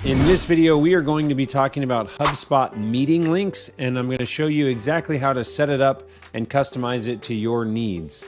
In this video, we are going to be talking about HubSpot meeting links, and I'm going to show you exactly how to set it up and customize it to your needs.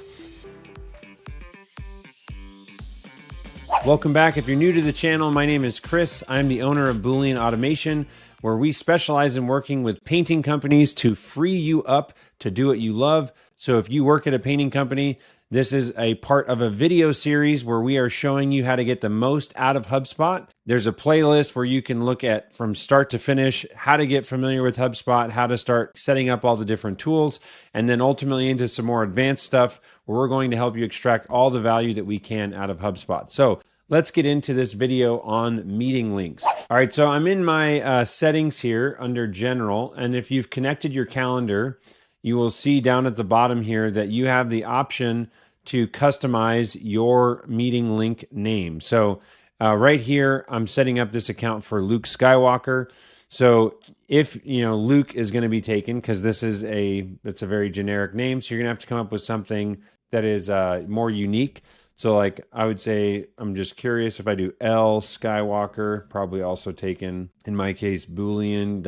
Welcome back. If you're new to the channel, my name is Chris. I'm the owner of Boolean Automation, where we specialize in working with painting companies to free you up to do what you love. So if you work at a painting company, this is a part of a video series where we are showing you how to get the most out of HubSpot. There's a playlist where you can look at from start to finish, how to get familiar with HubSpot, how to start setting up all the different tools, and then ultimately into some more advanced stuff where we're going to help you extract all the value that we can out of HubSpot. So let's get into this video on meeting links. All right, so I'm in my settings here under general, and if you've connected your calendar, you will see down at the bottom here that you have the option to customize your meeting link name. So right here, I'm setting up this account for Luke Skywalker. So if Luke is going to be taken, because that's a very generic name, so you're going to have to come up with something that is more unique. So like I would say, I'm just curious if I do L Skywalker, probably also taken, in my case, Boolean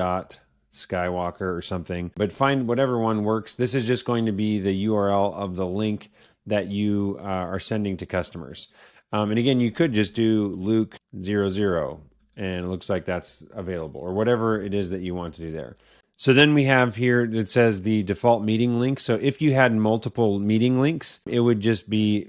Skywalker or something, but find whatever one works. This is just going to be the URL of the link that you are sending to customers. And again, you could just do Luke 00 and it looks like that's available, or whatever it is that you want to do there. So then we have here that says the default meeting link. So if you had multiple meeting links, it would just be,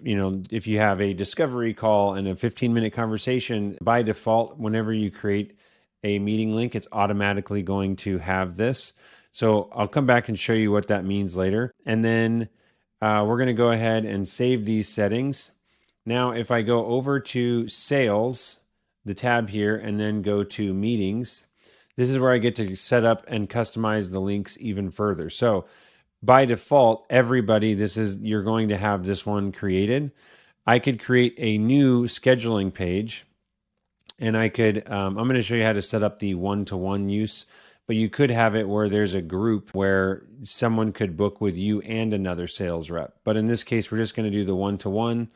if you have a discovery call and a 15-minute conversation, by default, whenever you create a meeting link, it's automatically going to have this. So I'll come back and show you what that means later. And then we're going to go ahead and save these settings. Now, if I go over to sales, the tab here, and then go to meetings, this is where I get to set up and customize the links even further. So by default, everybody, you're going to have this one created. I could create a new scheduling page. And I could, I'm going to show you how to set up the one-to-one use, but you could have it where there's a group where someone could book with you and another sales rep. But in this case, we're just going to do the one-to-one.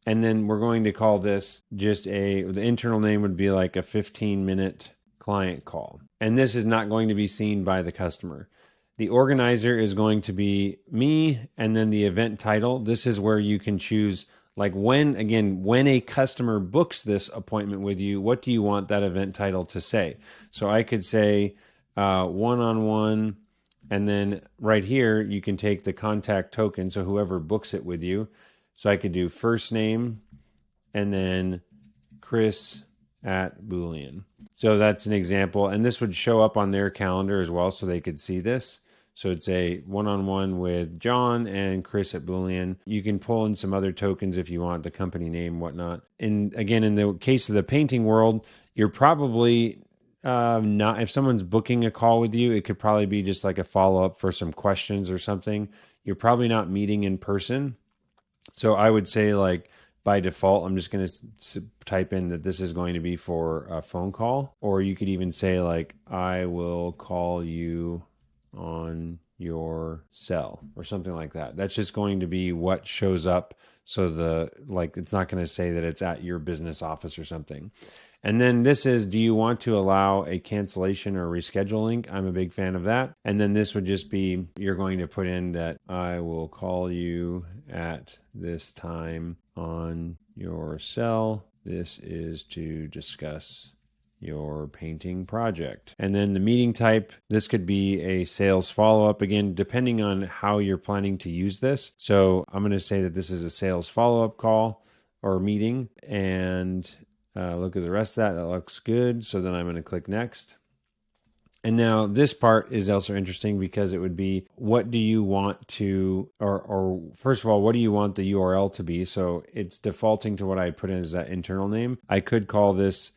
And then we're going to call this the internal name would be like a 15-minute client call. And this is not going to be seen by the customer. The organizer is going to be me, and then the event title. This is where you can choose, like when a customer books this appointment with you, what do you want that event title to say? So I could say one-on-one, and then right here, you can take the contact token, so whoever books it with you. So I could do first name, and then Chris at Boolean. So that's an example, and this would show up on their calendar as well, so they could see this. So it's a one-on-one with John and Chris at Boolean. You can pull in some other tokens if you want, the company name, whatnot. And again, in the case of the painting world, you're probably not, if someone's booking a call with you, it could probably be just like a follow-up for some questions or something. You're probably not meeting in person. So I would say, like, by default, I'm just going to type in that this is going to be for a phone call. Or you could even say, like, I will call you on your cell or something like that. That's just going to be what shows up. So it's not going to say that it's at your business office or something. And then this is, do you want to allow a cancellation or reschedule link? I'm a big fan of that. And then this would just be, you're going to put in that I will call you at this time on your cell. This is to discuss your painting project. And then the meeting type, this could be a sales follow-up, again, depending on how you're planning to use this. So I'm going to say that this is a sales follow-up call or meeting, and look at the rest of that. That looks good. So then I'm going to click next. And now this part is also interesting because it would be, what do you want to, or first of all, what do you want the URL to be? So it's defaulting to what I put in as that internal name. I could call this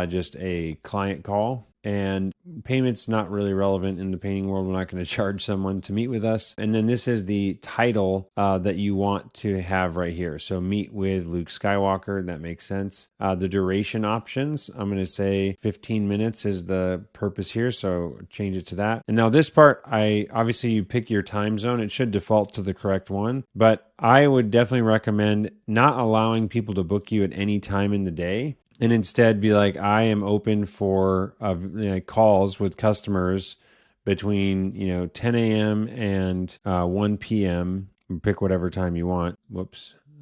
just a client call, and payment's not really relevant in the painting world. We're not going to charge someone to meet with us. And then this is the title that you want to have right here. So meet with Luke Skywalker. That makes sense. The duration options, I'm going to say 15 minutes is the purpose here. So change it to that. And now this part, obviously you pick your time zone. It should default to the correct one, but I would definitely recommend not allowing people to book you at any time in the day. and instead be like, I am open for calls with customers between 10 a.m. and 1 p.m. Pick whatever time you want.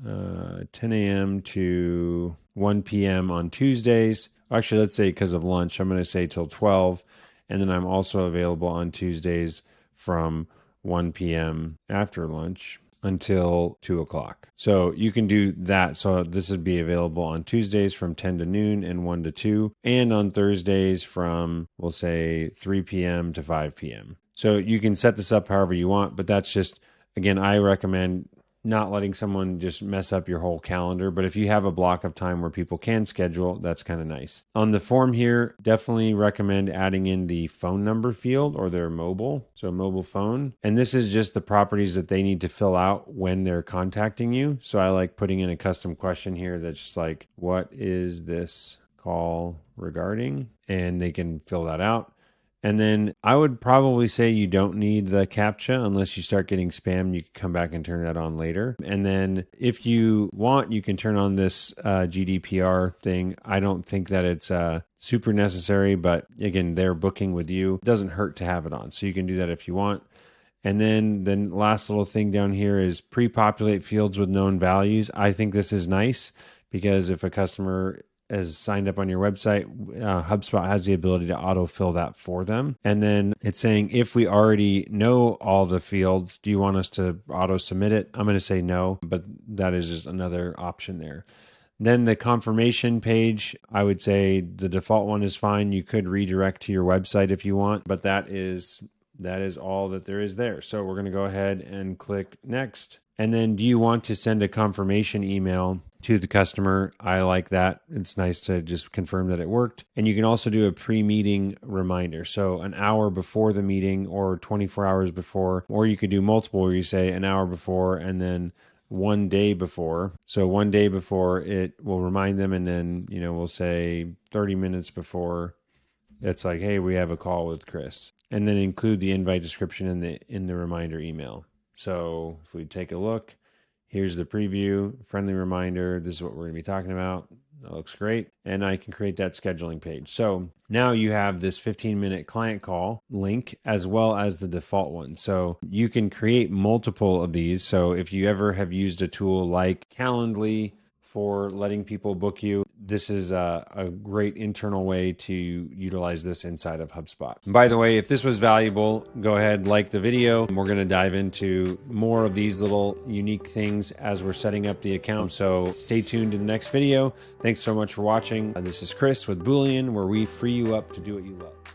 10 a.m. to 1 p.m. on Tuesdays. Actually, let's say because of lunch, I'm going to say till 12. And then I'm also available on Tuesdays from 1 p.m. after lunch until 2 o'clock. So you can do that. So this would be available on Tuesdays from 10 to noon and 1 to 2, and on Thursdays from, we'll say, 3 p.m. to 5 p.m. So you can set this up however you want, but that's just, again, I recommend not letting someone just mess up your whole calendar. But if you have a block of time where people can schedule, that's kind of nice. On the form here, definitely recommend adding in the phone number field or their mobile, so mobile phone. And this is just the properties that they need to fill out when they're contacting you. So I like putting in a custom question here that's just like, what is this call regarding? And they can fill that out. And then I would probably say you don't need the CAPTCHA unless you start getting spam. You can come back and turn that on later. And then if you want, you can turn on this GDPR thing. I don't think that it's super necessary, but again, they're booking with you. It doesn't hurt to have it on. So you can do that if you want. And then the last little thing down here is pre-populate fields with known values. I think this is nice because if a customer has signed up on your website, HubSpot has the ability to autofill that for them. And then it's saying, if we already know all the fields, do you want us to auto submit it? I'm going to say no, but that is just another option there. Then the confirmation page, I would say the default one is fine. You could redirect to your website if you want, but that is all that there is there. So we're going to go ahead and click next. And then do you want to send a confirmation email to the customer? I like that. It's nice to just confirm that it worked. And you can also do a pre-meeting reminder. So an hour before the meeting or 24 hours before, or you could do multiple where you say an hour before and then 1 day before. So 1 day before, it will remind them, and then, we'll say 30 minutes before, it's like, hey, we have a call with Chris. And then include the invite description in the reminder email. So if we take a look, here's the preview, friendly reminder. This is what we're going to be talking about. That looks great. And I can create that scheduling page. So now you have this 15-minute client call link as well as the default one. So you can create multiple of these. So if you ever have used a tool like Calendly for letting people book you, this is a great internal way to utilize this inside of HubSpot. By the way, if this was valuable, go ahead, like the video. We're going to dive into more of these little unique things as we're setting up the account. So stay tuned to the next video. Thanks so much for watching. This is Chris with Boolean, where we free you up to do what you love.